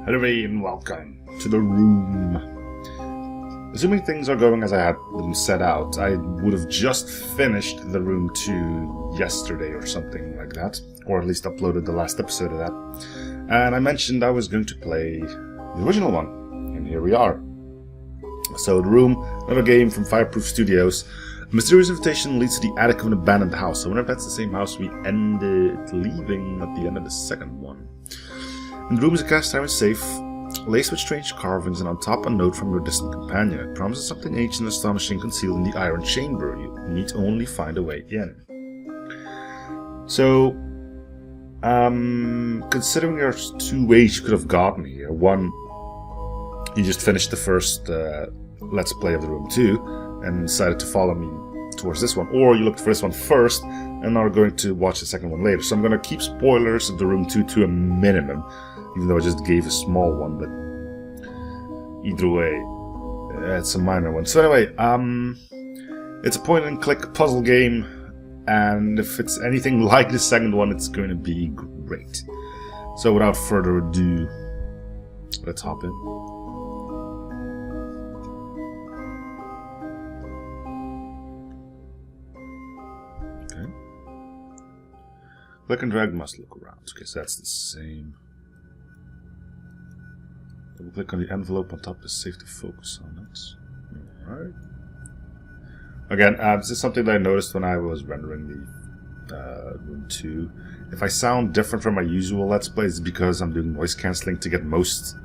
Hello and welcome to the room. Assuming things are going as I had them set out, I would have just finished the room 2 yesterday or something like that. Or at least uploaded the last episode of that. And I mentioned I was going to play the original one. And here we are. So the room, another game from Fireproof Studios. A mysterious invitation leads to the attic of an abandoned house. I wonder if that's the same house we ended leaving at the end of the second one. In the room is a cast iron safe, laced with strange carvings, and on top a note from your distant companion. It promises something ancient and astonishing concealed in the iron chamber. You need only find a way in. So, considering there's 2 ways you could have gotten here. One, you just finished the first Let's Play of the room 2 and decided to follow me towards this one. Or you looked for this one first and are going to watch the second one later. So I'm going to keep spoilers of the room 2 to a minimum. Even though I just gave a small one, but either way, it's a minor one. So anyway, it's a point-and-click puzzle game, and if it's anything like the second one, it's going to be great. So without further ado, let's hop in. Okay. Click and drag must look around. Okay, so that's the same. Double click on the envelope on top to save to focus on it. Alright. Again, this is something that I noticed when I was rendering the room 2. If I sound different from my usual Let's Plays, it's because I'm doing noise cancelling to get most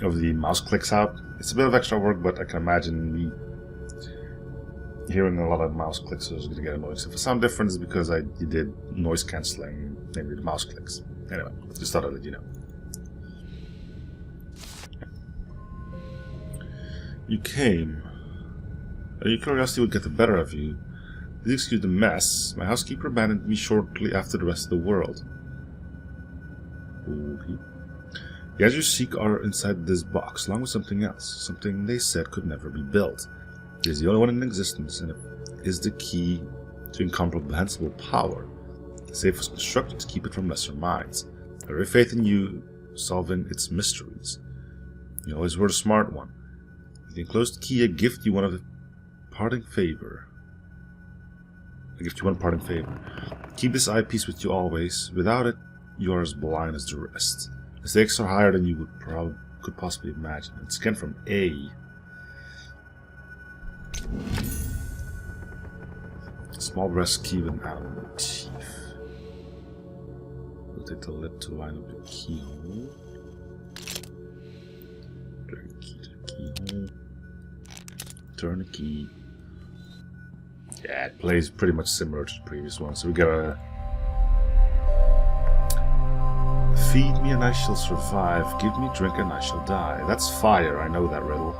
of the mouse clicks out. It's a bit of extra work, but I can imagine me hearing a lot of mouse clicks, so I was going to get annoyed. So if I sound different, it's because you did noise cancelling, namely the mouse clicks. Anyway, just thought I'd let you know. You came. Your curiosity would get the better of you. Please excuse the mess. My housekeeper abandoned me shortly after the rest of the world. Okay. The answers you seek are inside this box, along with something else. Something they said could never be built. It is the only one in existence, and it is the key to incomprehensible power. The safe was constructed to keep it from lesser minds. I have every faith in you solving its mysteries. You always were the smart one. The enclosed key, I gift you one parting favor. Keep this eyepiece with you always. Without it, you are as blind as the rest. The stakes are higher than you could possibly imagine. It's again from A. Small breast key with an animal teeth. Rotate the lip to line up the keyhole. Drag the key to the keyhole. Turn the key. Yeah, it plays pretty much similar to the previous one. So we gotta feed me and I shall survive. Give me drink and I shall die. That's fire. I know that riddle.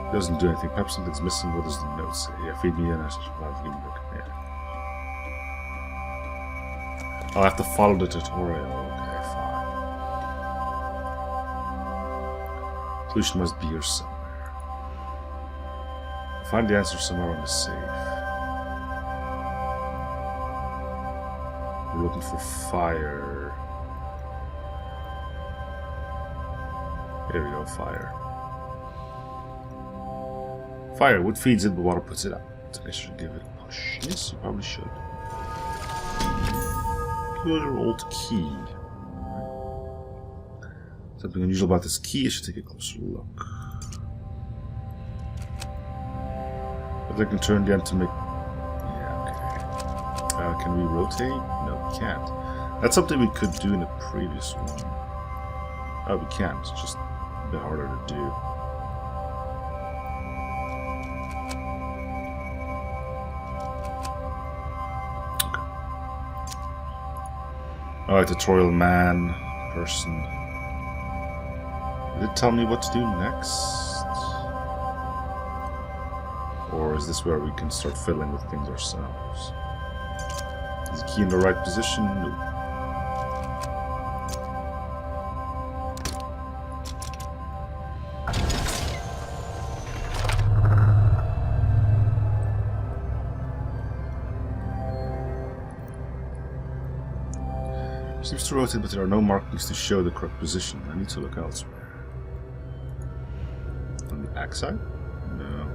It doesn't do anything. Perhaps something's missing. What does the note say? Yeah, feed me and I shall survive. Give me drink. Yeah. I'll have to follow the tutorial. Okay, fine. Solution must be here somewhere. I'll find the answer somewhere on the safe. We're looking for fire. There we go, fire. Fire, wood feeds it, but water puts it out. So I guess you should give it a push. Yes, you probably should. Your old key. Something unusual about this key, I should take a closer look. If I can turn the end to make... Yeah, okay. Can we rotate? No, we can't. That's something we could do in the previous one. Oh, we can't. It's just a bit harder to do. Alright, tutorial man, person. Did it tell me what to do next? Or is this where we can start fiddling with things ourselves? Is the key in the right position? No. Seems to rotate, but there are no markings to show the correct position. I need to look elsewhere. On the back side? No.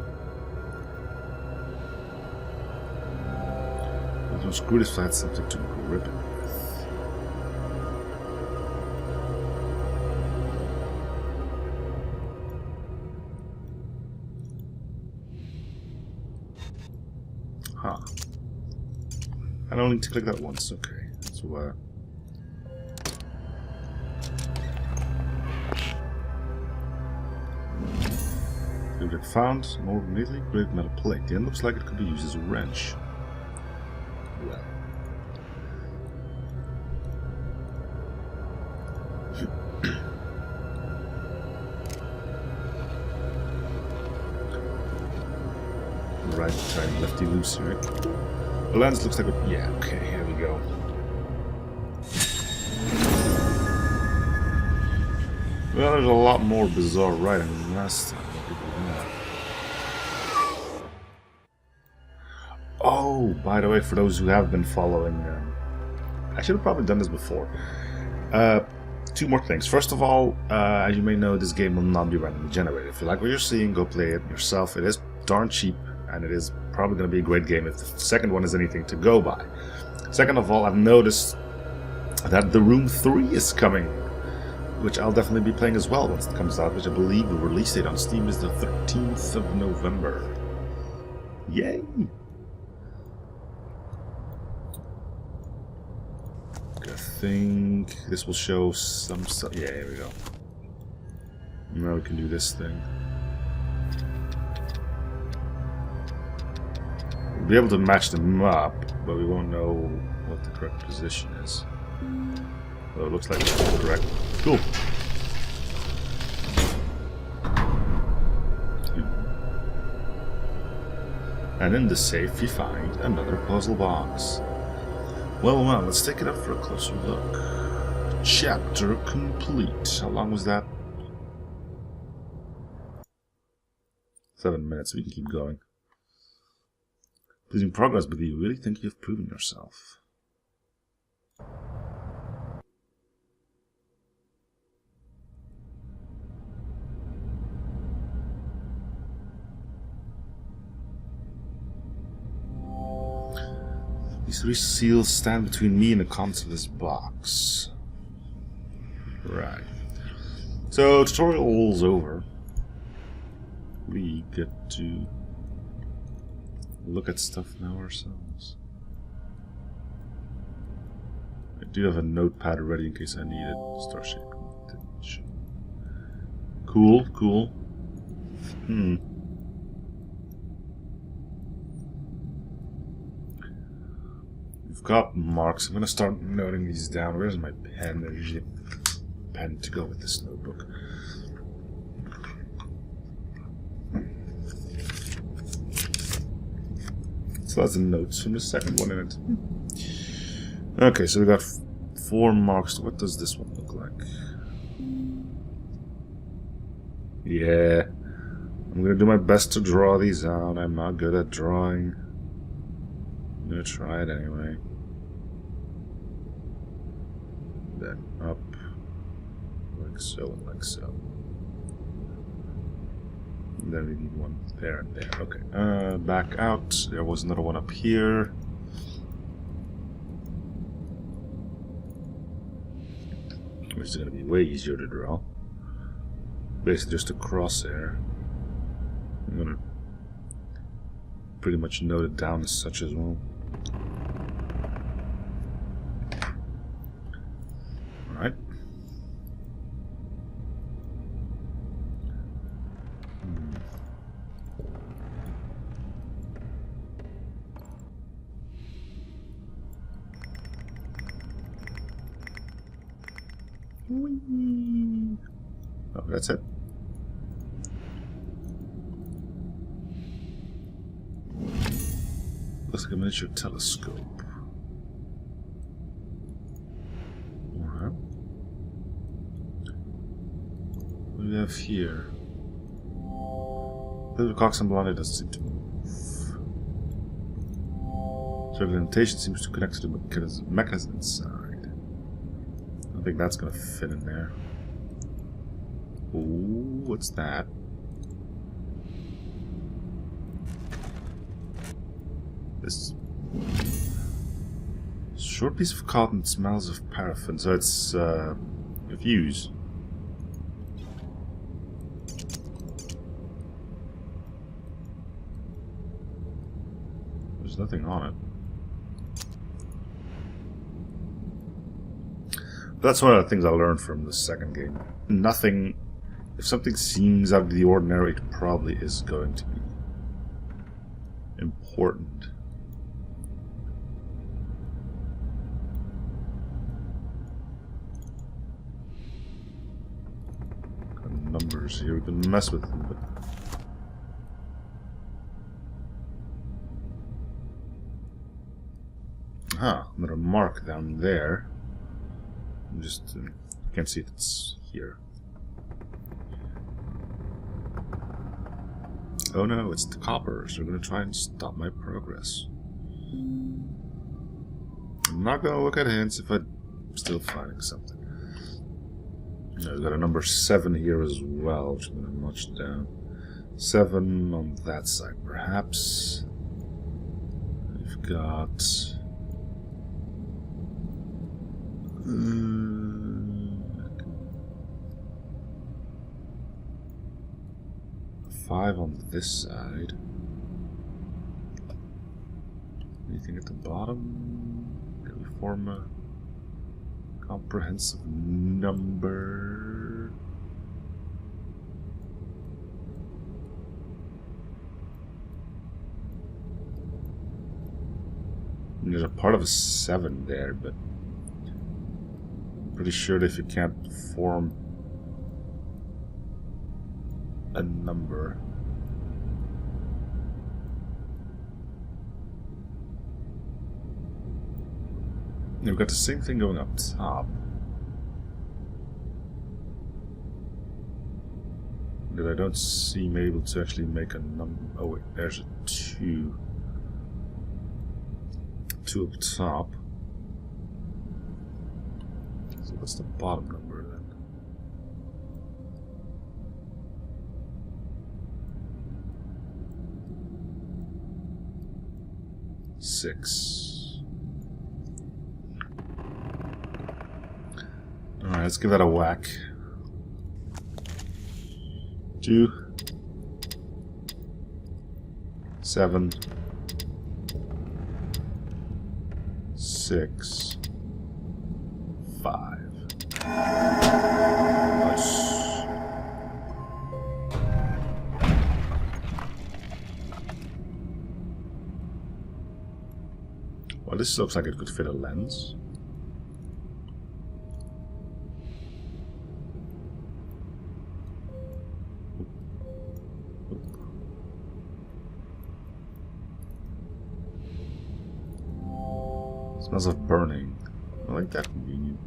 Don't screw this flat, something to grip it with. Huh. I don't need to click that once, okay. So, Favorite found, more immediately, great metal plate. The end looks like it could be used as a wrench. Well. Right, try and lefty loose here. The lens looks like a... yeah, okay, here we go. Well, there's a lot more bizarre writing than last time. Oh, by the way, for those who have been following, I should have probably done this before. Two more things. First of all, as you may know, this game will not be randomly generated. If you like what you're seeing, go play it yourself. It is darn cheap, and it is probably going to be a great game if the second one is anything to go by. Second of all, I've noticed that The Room 3 is coming, which I'll definitely be playing as well once it comes out, which I believe the release date on Steam is the 13th of November. Yay! I think this will show some stuff. Yeah, here we go. Now we can do this thing. We'll be able to match them up, but we won't know what the correct position is. Well, it looks like it's correct. Cool. And in the safe you find another puzzle box. Well, let's take it up for a closer look. Chapter complete. How long was that? 7 minutes, we can keep going. Pleasing progress, but do you really think you've proven yourself? These three seals stand between me and the contents of this box. Right. So, tutorial's over. We get to look at stuff now ourselves. I do have a notepad ready in case I need it. Star shape. Cool, cool. We've got marks. I'm gonna start noting these down. Where's my pen? There's usually a pen to go with this notebook. So that's the notes from the second one in it. Okay, so we got 4 marks. What does this one look like? Yeah. I'm gonna do my best to draw these out. I'm not good at drawing. I'm gonna try it anyway. Then up. Like so and like so. And then we need one there and there. Okay. Back out. There was another one up here. Which is gonna be way easier to draw. Basically just a crosshair. I'm gonna pretty much note it down as such as well. Alright. Oh, that's it. Looks like a miniature telescope. Alright. What do we have here? The cox and blonde doesn't seem to move. Circular indentation seems to connect to the mechanism inside. think that's gonna fit in there. Ooh, what's that? This short piece of cotton smells of paraffin, so it's a fuse. There's nothing on it. That's one of the things I learned from the second game. Nothing. If something seems out of the ordinary, it probably is going to be important. Got numbers here. We can mess with them, but. Another mark down there. I'm just can't see if it's here. Oh no, it's the coppers. They're gonna try and stop my progress. I'm not gonna look at hints if I'm still finding something. We've got a number 7 here as well, which I'm gonna notch down. 7 on that side, perhaps. We've got 5 on this side. Anything at the bottom? Can we form a comprehensive number? There's a part of a 7 there, but pretty sure that if you can't form a number, we've got the same thing going up top. That I don't seem able to actually make a number. Oh wait, there's a 2. 2 up top. So what's the bottom number then? 6. Alright, let's give that a whack. 2 7 6 5. Nice. Well, this looks like it could fit a lens. Smells of burning. I like that convenient.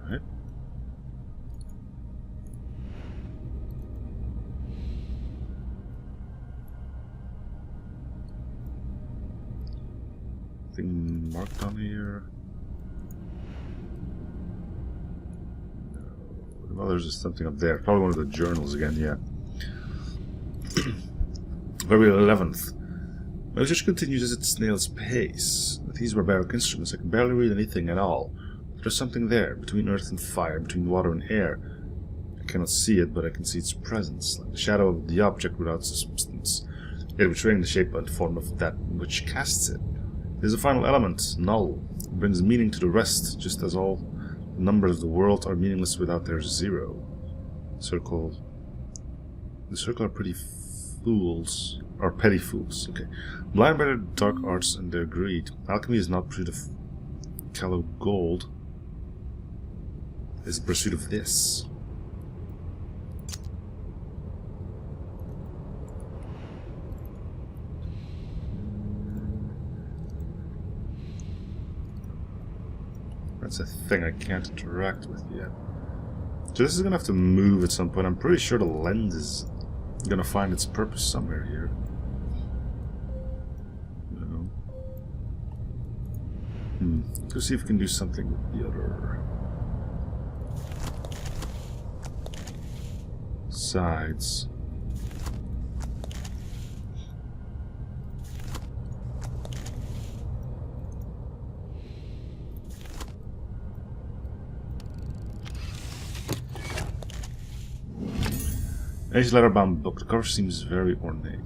Alright. Thing marked on here? No. Well, there's just something up there. Probably one of the journals again, yeah. February 11th. My research continues at its snail's pace. With these barbaric instruments, I can barely read anything at all. There's something there, between earth and fire, between water and air. I cannot see it, but I can see its presence, like the shadow of the object without substance, yet betraying the shape and form of that which casts it. It is a final element, null. It brings meaning to the rest, just as all the numbers of the world are meaningless without their 0. The circle are pretty fools. Or petty fools, okay. Blind by their dark arts and their greed, alchemy is not pursuit of callow gold. It is the pursuit of this. That's a thing I can't interact with yet. So this is gonna have to move at some point. I'm pretty sure the lens is gonna find its purpose somewhere here. No. Let's see if we can do something with the other sides. Edge letterbound book. The cover seems very ornate.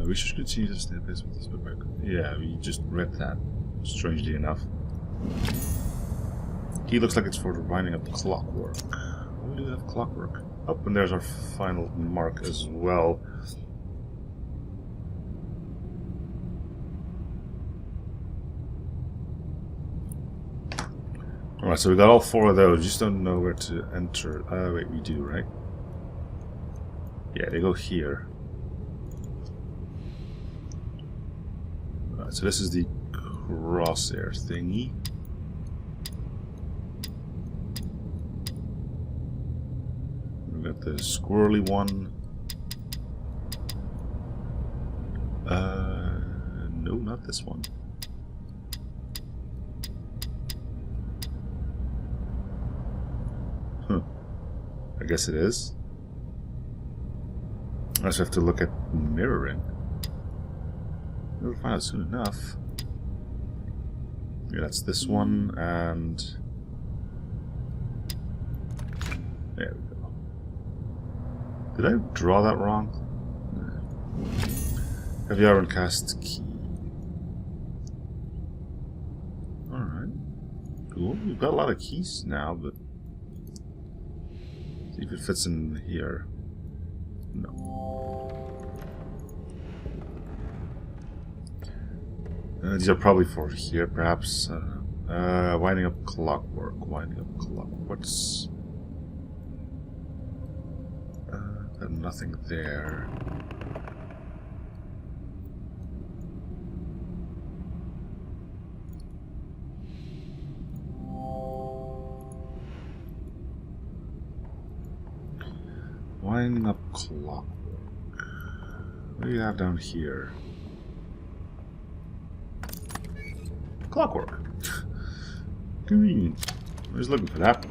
We should continue to stay with this book. Yeah, we just read that, strangely enough. Key looks like it's for winding up clockwork. We do have clockwork. Oh, and there's our final mark as well. Alright, so we got all 4 of those. Just don't know where to enter. Wait, we do, right? Yeah, they go here. Alright, so this is the crosshair thingy. We got the squirrely one. No, not this one. Huh. I guess it is. I just have to look at mirroring. We'll find out soon enough. Yeah, that's this one, and there we go. Did I draw that wrong? Have you ever cast key? Alright. Cool. We've got a lot of keys now, but see if it fits in here. No. These are probably for here, perhaps. Winding up clockwork. Winding up clockwork. What's... nothing there. Winding up clockwork. What do you have down here? Clockwork. Convenient. I was looking for that.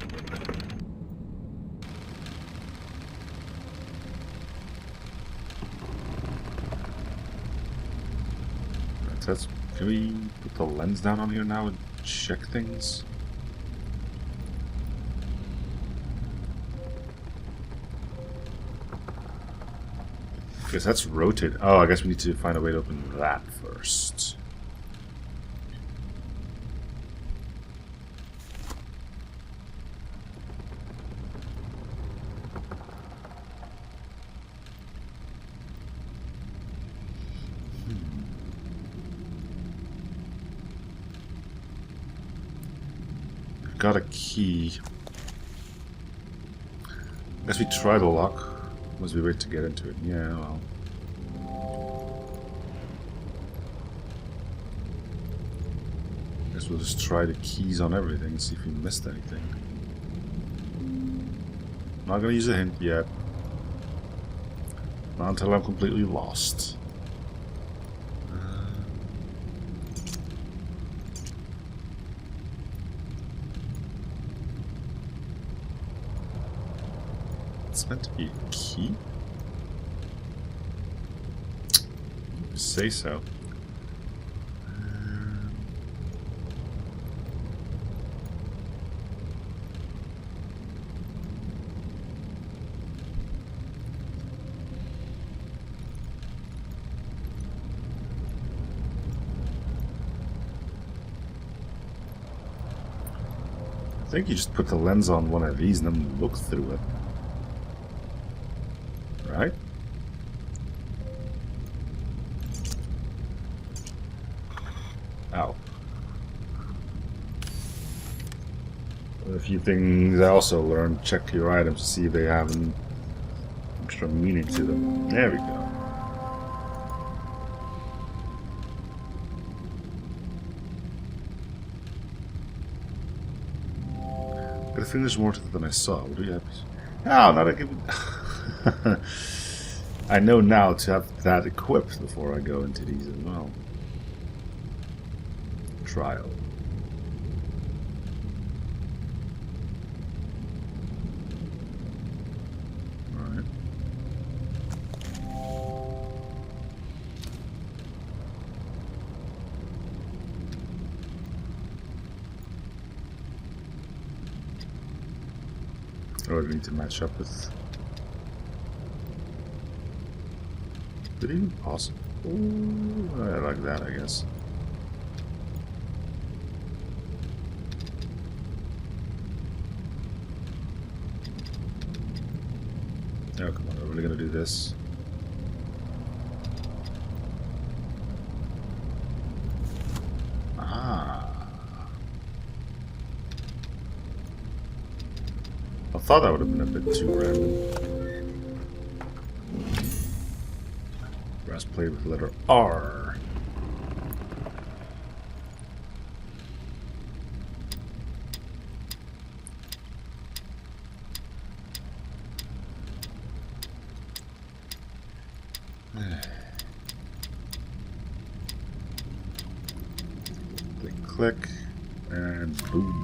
That's. Can we put the lens down on here now and check things? I guess that's rotate. Oh, I guess we need to find a way to open that first. Got a key. Guess we try the lock. Once we wait to get into it. Yeah, well. Guess we'll just try the keys on everything and see if we missed anything. Not gonna use a hint yet. Not until I'm completely lost. It's meant to be a key? Say so. I think you just put the lens on one of these and then look through it. Right? Ow. A few things I also learned. Check your items to see if they have an extra meaning to them. There we go. Got a feeling there's more to it than I saw. What do you have? Oh, not a good. I know now to have that equipped before I go into these as well. Trial. Alright. Or do I need to match up with? Is it even possible? Ooh, I like that, I guess. Oh, come on, are we really gonna do this? Ah. I thought that would have been a bit too random. Let's play with the letter R. Click, click, and boom.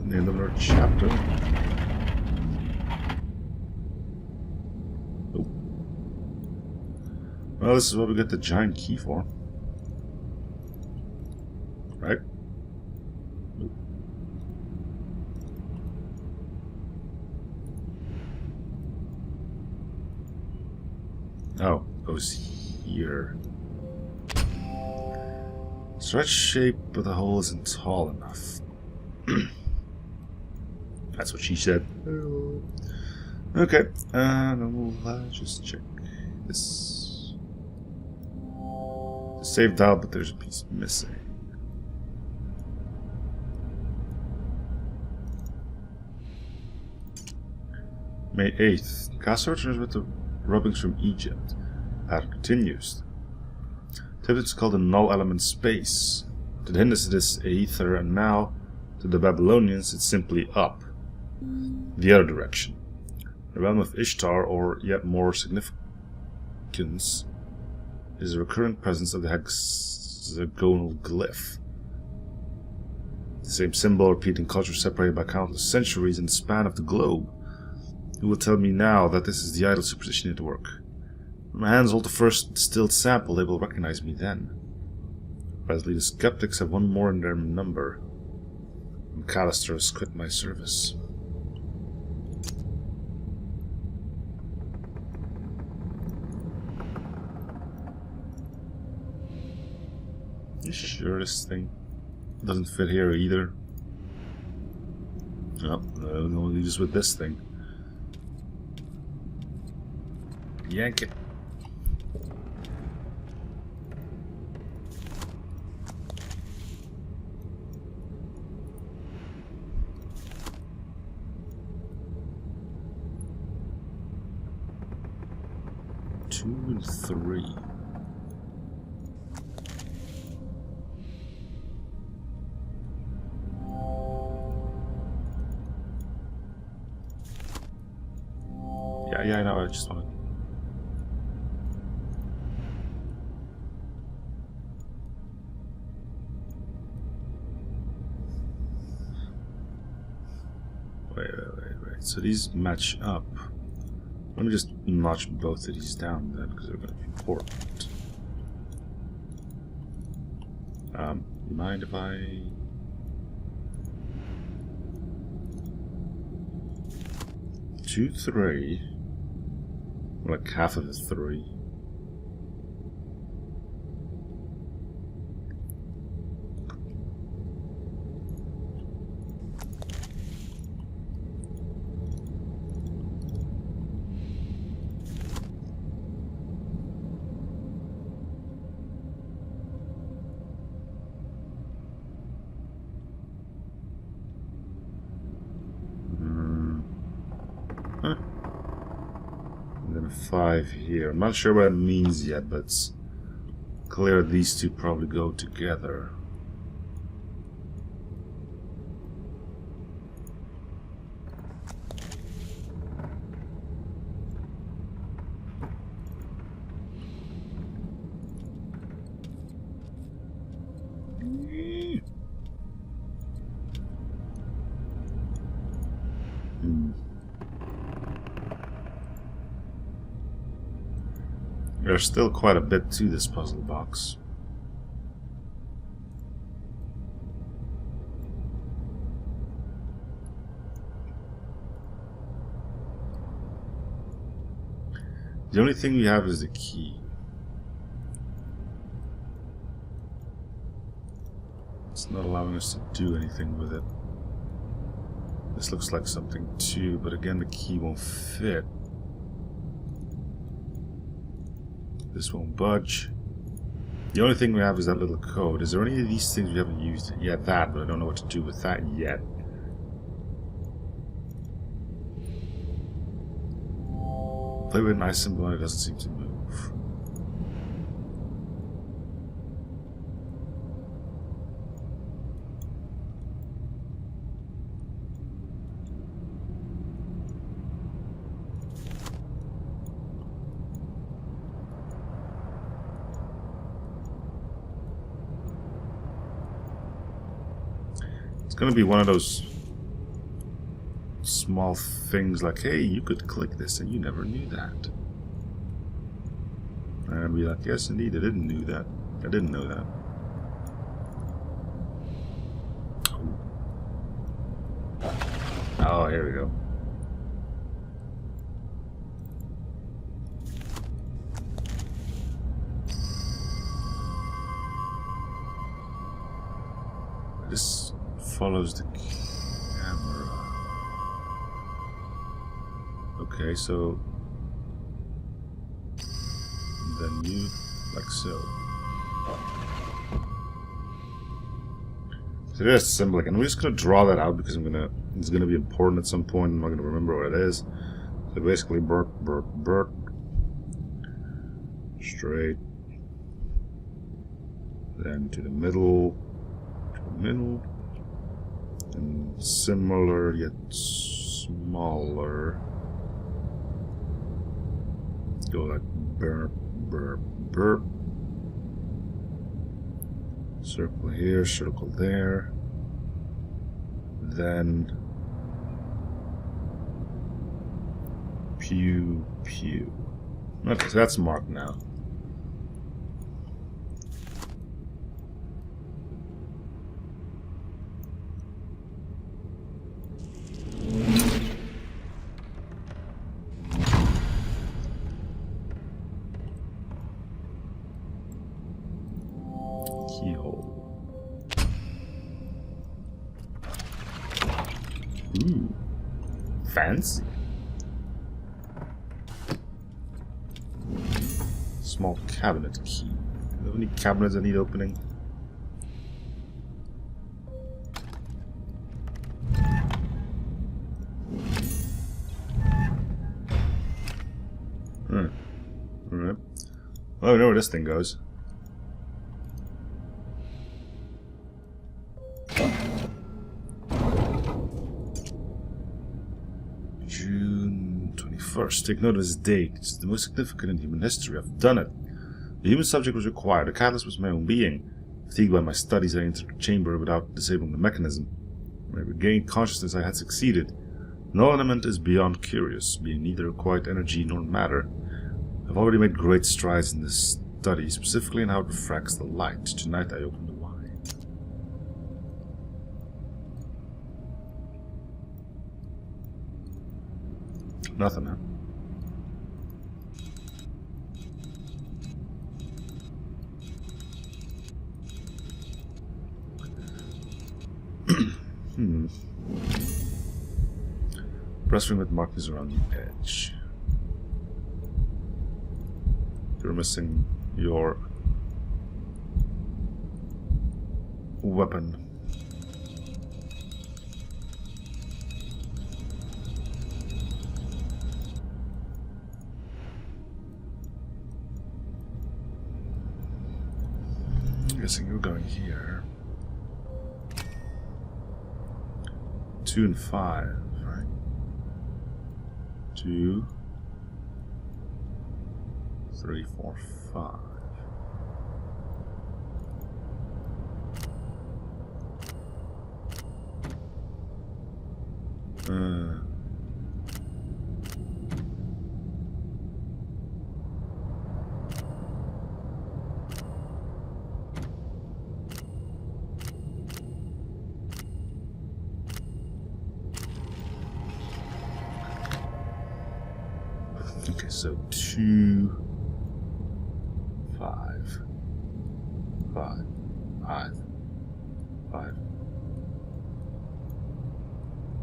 The end of our chapter. Oh. Well, this is what we get the giant key for. Right? Oh, goes here. Stretch shape, but the hole isn't tall enough. That's what she said. Okay, and we'll just check this. Saved out, but there's a piece missing. May 8th. Cast returns with the rubbings from Egypt. Pattern continues. Typically it's called a null element space. To the Hindus it is aether, and now to the Babylonians it's simply up. The other direction. The realm of Ishtar, or yet more significance, is a recurrent presence of the hexagonal glyph. The same symbol repeating culture separated by countless centuries in the span of the globe. Who will tell me now that this is the idol superstition at work? When my hands hold the first distilled sample, they will recognize me then. Presently the skeptics have one more in their number. McAllister has quit my service. You sure this thing doesn't fit here either? No, only just with this thing. Yank it. Two and three. Yeah, I know. I just want to. Wait. So these match up. Let me just notch both of these down then, because they're going to be important. You mind if I... Two, three. Like half of the three. 5 here. I'm not sure what it means yet, but it's clear these two probably go together. There's still quite a bit to this puzzle box. The only thing we have is the key. It's not allowing us to do anything with it. This looks like something too, but again the key won't fit. This won't budge. The only thing we have is that little code. Is there any of these things we haven't used yet? Yeah, that, but I don't know what to do with that yet. Play with an ice symbol and it doesn't seem to move. It's gonna be one of those small things like, hey, you could click this and you never knew that. And I'd be like, yes indeed, I didn't know that. I didn't know that. Oh, here we go. This follows the camera. Okay, so then you like so. So there's symbolic, and we're just gonna draw that out because it's gonna be important at some point. I'm not gonna remember what it is. So basically, burp, burp, burp, straight, then to the middle, and similar yet smaller. Go like burp, burp, burp. Circle here, circle there. Then pew, pew. Okay, so that's marked now. Keyhole. Ooh, fancy. Small cabinet key. Do you have any cabinets that need opening? Alright. Oh, I know where this thing goes. June 21st. Take note of this date. It's the most significant in human history. I've done it. The human subject was required. The catalyst was my own being. Fatigued by my studies, I entered the chamber without disabling the mechanism. When I regained consciousness, I had succeeded. No element is beyond curious, being neither quite energy nor matter. I've already made great strides in this study, specifically in how it refracts the light. Tonight I opened the wine. Nothing, huh? Press ring with markings around the edge. You're missing your weapon. guessing you're going here. 2 and 5, right? 2, 3, 4, 5. Okay, so 2, 5, 5, 5, 5,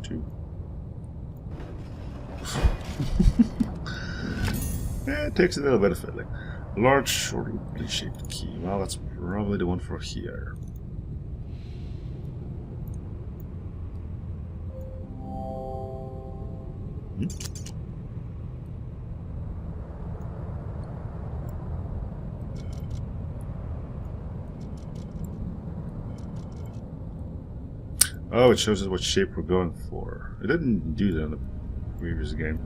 2. Yeah, it takes a little bit of fiddling. Large, orderly shaped key. Well, that's probably the one for here. Oh, it shows us what shape we're going for. It didn't do that in the previous game.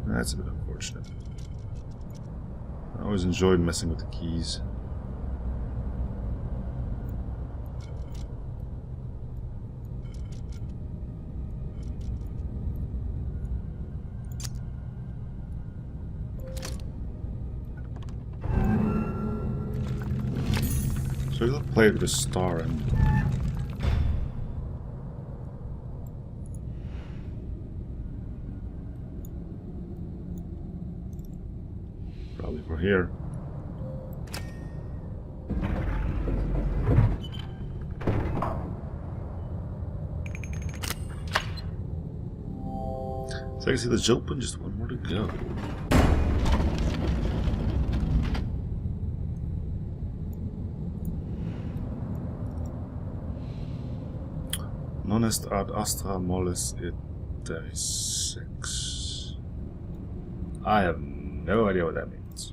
That's a bit unfortunate. I always enjoyed messing with the keys. So we'll play it with a star and probably for here. So I can see the open, just one more to go. Non est ad astra mollis iter 6. I have no idea what that means.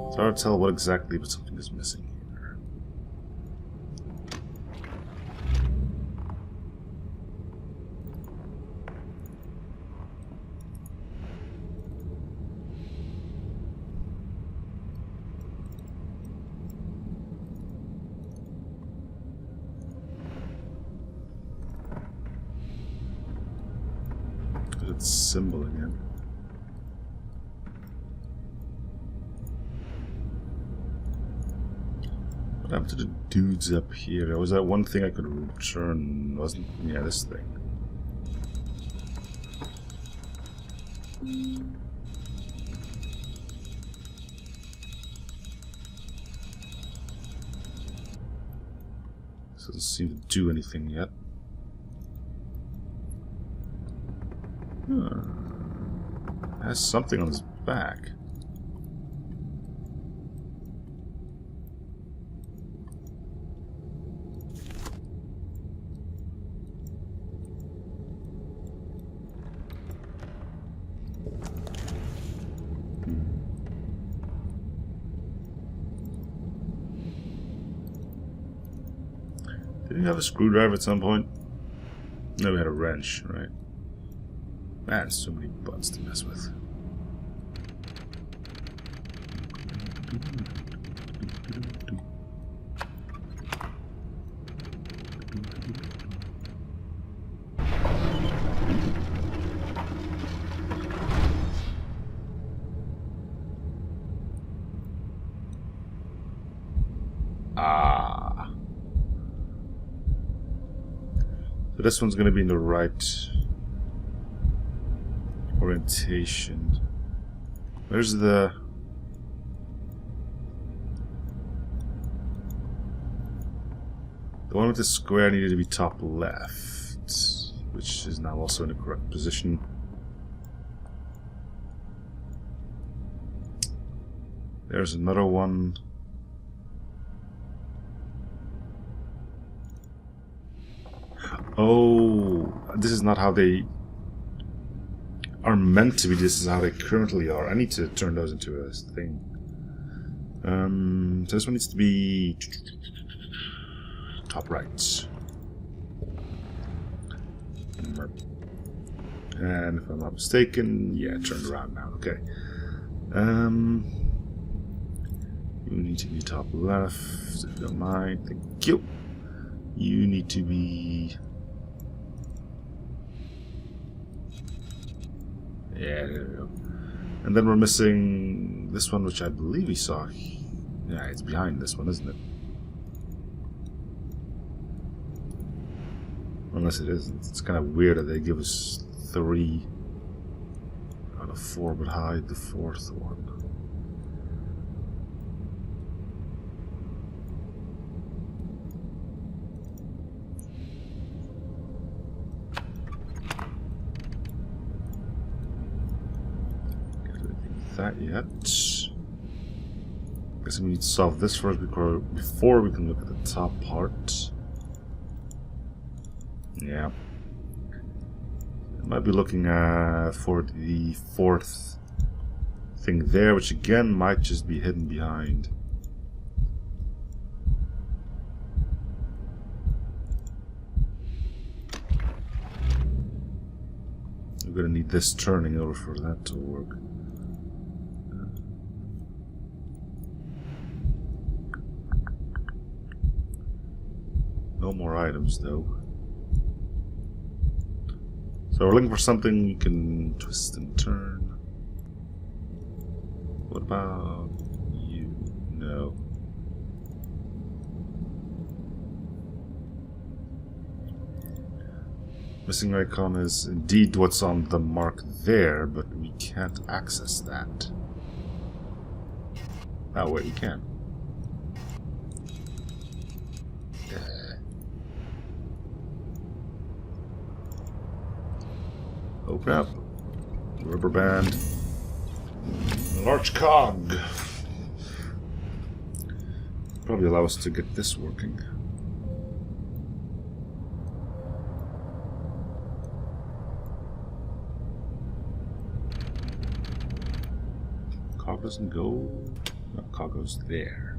It's hard to tell what exactly, but something is missing here. It's symbol again. What happened to the dudes up here? There was that one thing I could return, wasn't? Yeah, this thing. This doesn't seem to do anything yet. It has something on his back. Did he have a screwdriver at some point? No, we had a wrench, right? Man, so many buttons to mess with. Ah. So this one's going to be in the right orientation. Where's the... The one with the square needed to be top left, which is now also in the correct position. There's another one. Oh, this is not how they are meant to be. This is how they currently are. I need to turn those into a thing. So this one needs to be top right. And if I'm not mistaken, yeah, turned around now. Okay. You need to be top left, if you don't mind. Thank you. You need to be... Yeah, there we go. And then we're missing this one, which I believe we saw. Yeah, it's behind this one, isn't it? Unless it isn't. It's kind of weird that they give us 3 out of 4, but hide the 4th one. That yet. Guess we need to solve this first before we can look at the top part. Yeah. I might be looking for the 4th thing there, which again might just be hidden behind. We're gonna need this turning over for that to work. No more items, though. So we're looking for something we can twist and turn. What about you? No. Missing icon is indeed what's on the mark there, but we can't access that. Oh, wait, we can. Open up. Rubber band. Large cog. Probably allow us to get this working. Cog doesn't go. No, cog goes there.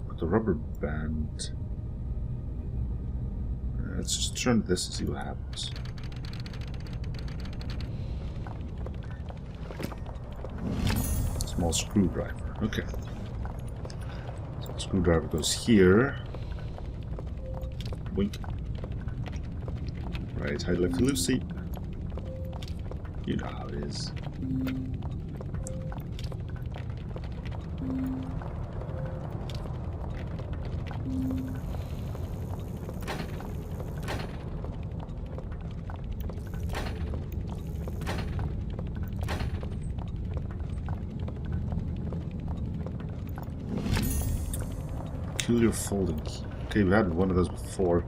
But the rubber band. Let's just turn this and see what happens. Small screwdriver. Okay. So the screwdriver goes here. Wink. Right, high left Lucy. You know how it is. Peculiar folding key. Okay, we had one of those before.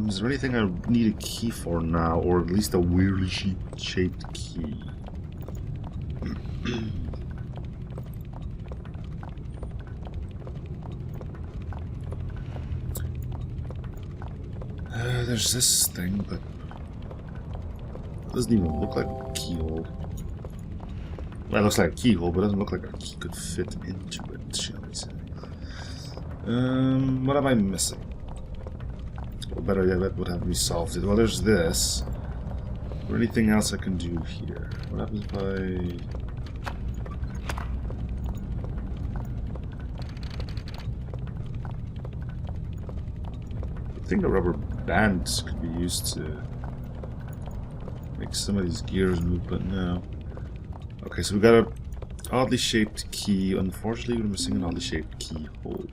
Is there anything I need a key for now, or at least a weirdly shaped key? There's this thing, but it doesn't even look like a keyhole. Well, it looks like a keyhole, but it doesn't look like a key could fit into it, shall we say. What am I missing? Or better yet, what have we solved it? Well, there's this. Or anything else I can do here? What happens if I think a rubber band could be used to make some of these gears move, but no. Okay, so we got a oddly shaped key. Unfortunately, we're missing an oddly shaped keyhole.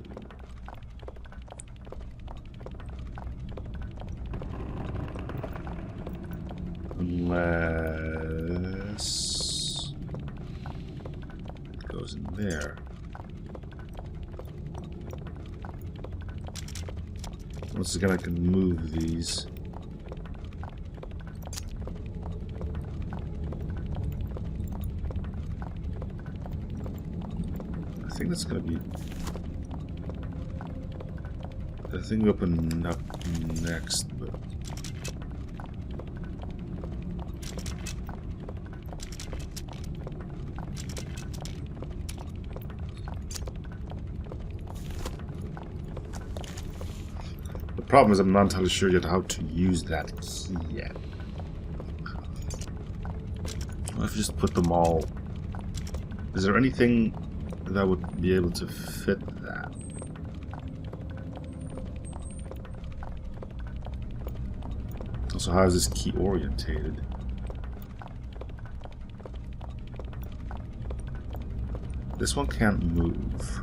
Unless it goes in there. Once again, I can move these. I think that's gonna be the thing open up next, but problem is I'm not entirely sure yet how to use that key yet. What if I just put them all... Is there anything that would be able to fit that? Also, how is this key orientated? This one can't move.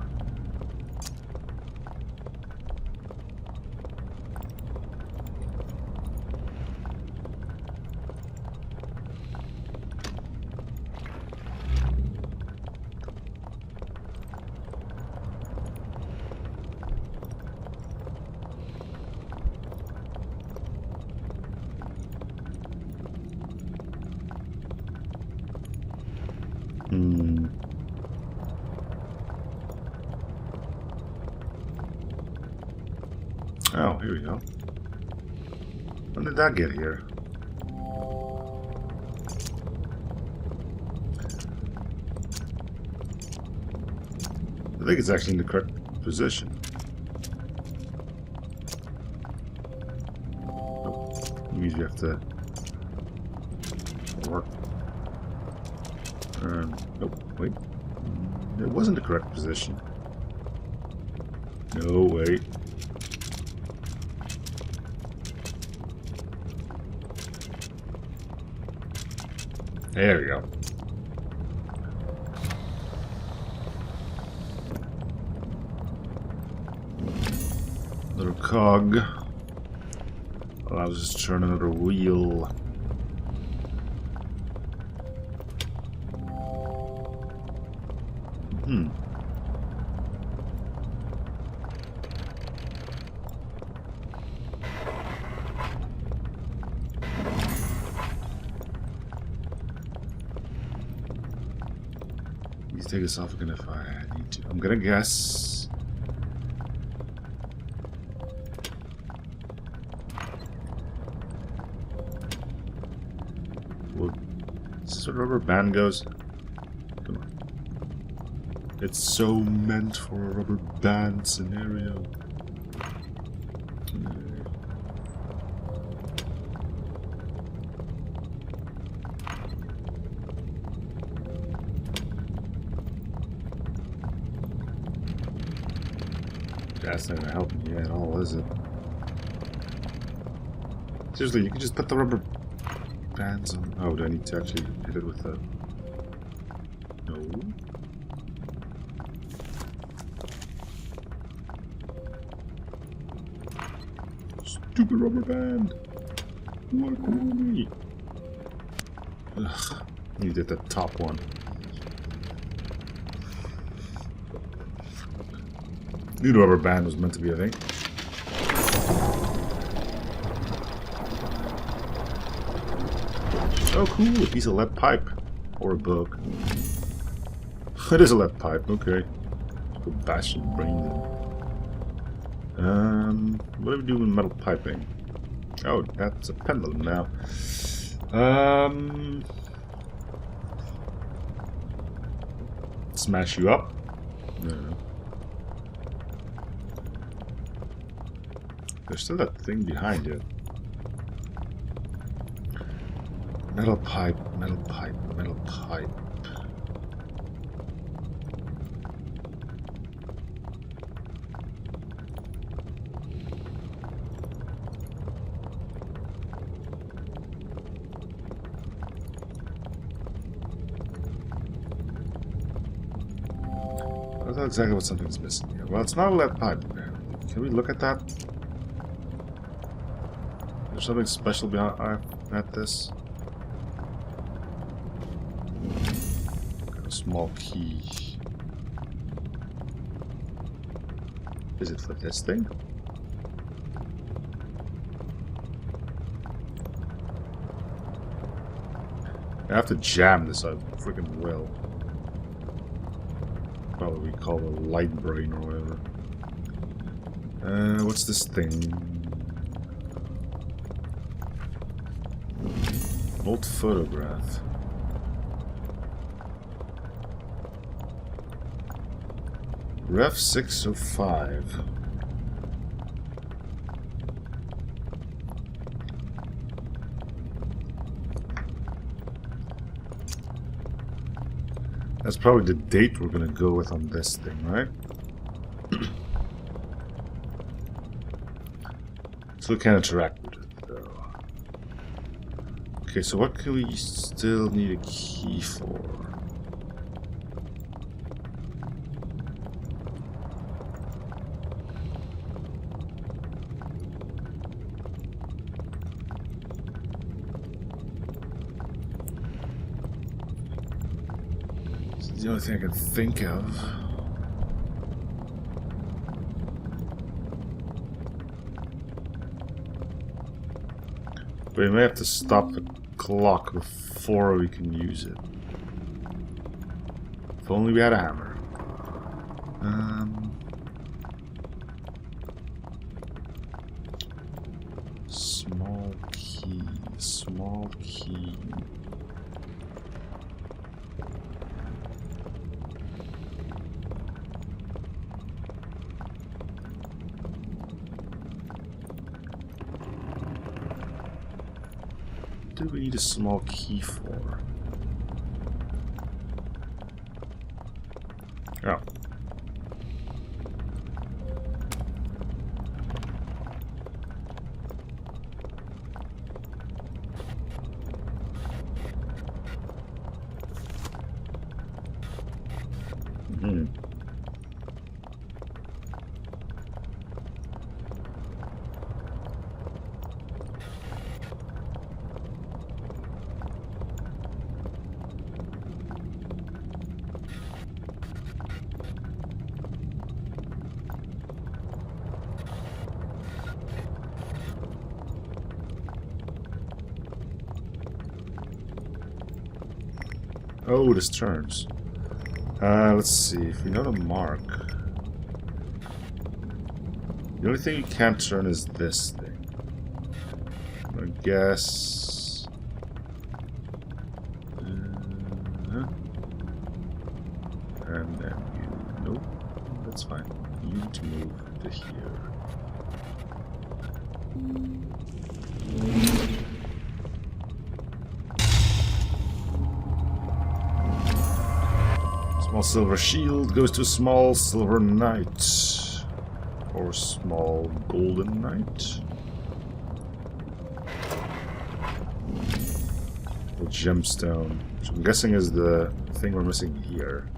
Oh, here we go. When did that get here? I think it's actually in the correct position. Oh, it means you have to work. Nope, wait. It wasn't the correct position. No, wait. There we go. Little cog allows us to turn another wheel. Take this off again if I need to. I'm gonna guess. Well, is this where rubber band goes? Come on. It's so meant for a rubber band scenario. That's not gonna help me at all, is it? Seriously, you can just put the rubber bands on. Oh, do I need to actually hit it with the... No. Stupid rubber band! What on me? Ugh. You did the top one. Knew the rubber band was meant to be a thing. Oh, cool! A piece of lead pipe. Or a book. It is a lead pipe, okay. Let's go bash some brains in. What do we do with metal piping? Oh, that's a pendulum now. Smash you up? No. There's still that thing behind you. Metal pipe, metal pipe, metal pipe. That's not exactly what something's missing here. Well, it's not a lead pipe. Can we look at that? There's something special behind at this. Got a small key. Is it for this thing? I have to jam this up freaking well. Probably call it a light brain or whatever. What's this thing? Old photograph. Ref 605. That's probably the date we're gonna go with on this thing, right? Still can't interact with it, though. Okay, so what can we still need a key for? This is the only thing I can think of. But we may have to stop the clock before we can use it. If only we had a hammer. Small key, small key. What do we need a small key for? Oh. Hmm. Oh, this turns. Let's see. If we know the mark, the only thing you can't turn is this thing. I guess. And then you. Nope. That's fine. You need to move to here. Small silver shield goes to small silver knight. Or small golden knight. The gemstone, which I'm guessing is the thing we're missing here.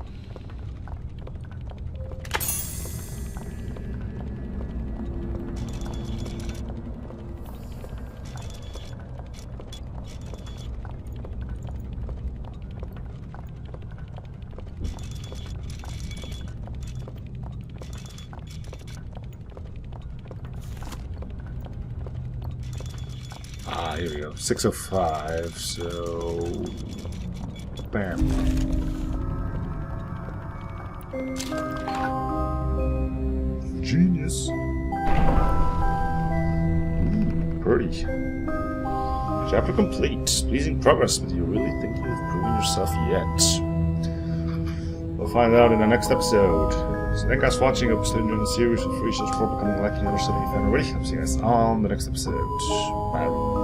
Here we go. 605, so... Bam. Genius. Pretty. Chapter complete. Pleasing progress, but do you really think you've proven yourself yet? We'll find out in the next episode. So thank you guys for watching. I hope you enjoyed the series. Feel free to subscribe for becoming a like and never said any fan already. I'll see you guys on the next episode. Bye.